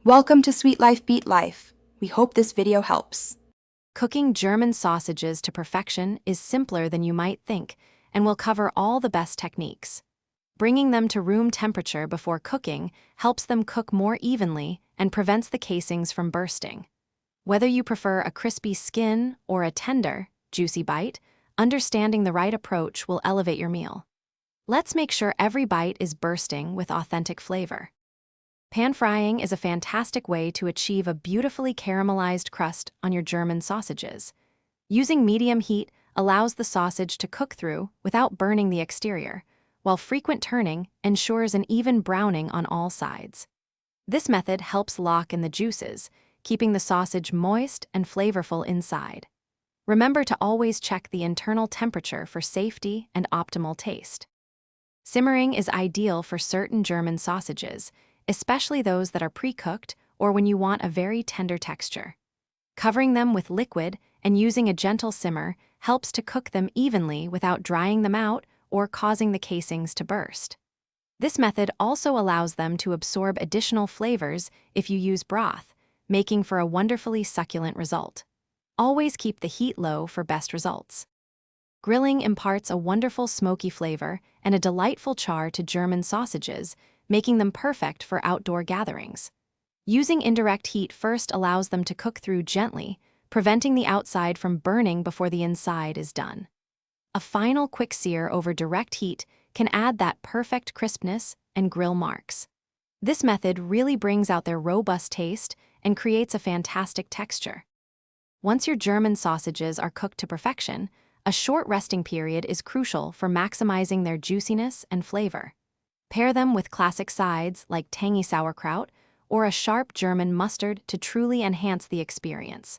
Welcome to Sweet Life Beat Life. We hope this video helps. Cooking German sausages to perfection is simpler than you might think and will cover all the best techniques. Bringing them to room temperature before cooking helps them cook more evenly and prevents the casings from bursting. Whether you prefer a crispy skin or a tender, juicy bite, understanding the right approach will elevate your meal. Let's make sure every bite is bursting with authentic flavor. Pan frying is a fantastic way to achieve a beautifully caramelized crust on your German sausages. Using medium heat allows the sausage to cook through without burning the exterior, while frequent turning ensures an even browning on all sides. This method helps lock in the juices, keeping the sausage moist and flavorful inside. Remember to always check the internal temperature for safety and optimal taste. Simmering is ideal for certain German sausages, especially those that are pre-cooked or when you want a very tender texture. Covering them with liquid and using a gentle simmer helps to cook them evenly without drying them out or causing the casings to burst. This method also allows them to absorb additional flavors if you use broth, making for a wonderfully succulent result. Always keep the heat low for best results. Grilling imparts a wonderful smoky flavor and a delightful char to German sausages, making them perfect for outdoor gatherings. Using indirect heat first allows them to cook through gently, preventing the outside from burning before the inside is done. A final quick sear over direct heat can add that perfect crispness and grill marks. This method really brings out their robust taste and creates a fantastic texture. Once your German sausages are cooked to perfection, a short resting period is crucial for maximizing their juiciness and flavor. Pair them with classic sides like tangy sauerkraut or a sharp German mustard to truly enhance the experience.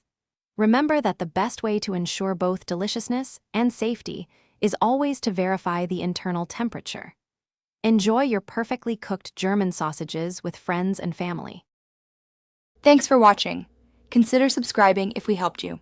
Remember that the best way to ensure both deliciousness and safety is always to verify the internal temperature. Enjoy your perfectly cooked German sausages with friends and family. Thanks for watching. Consider subscribing if we helped you.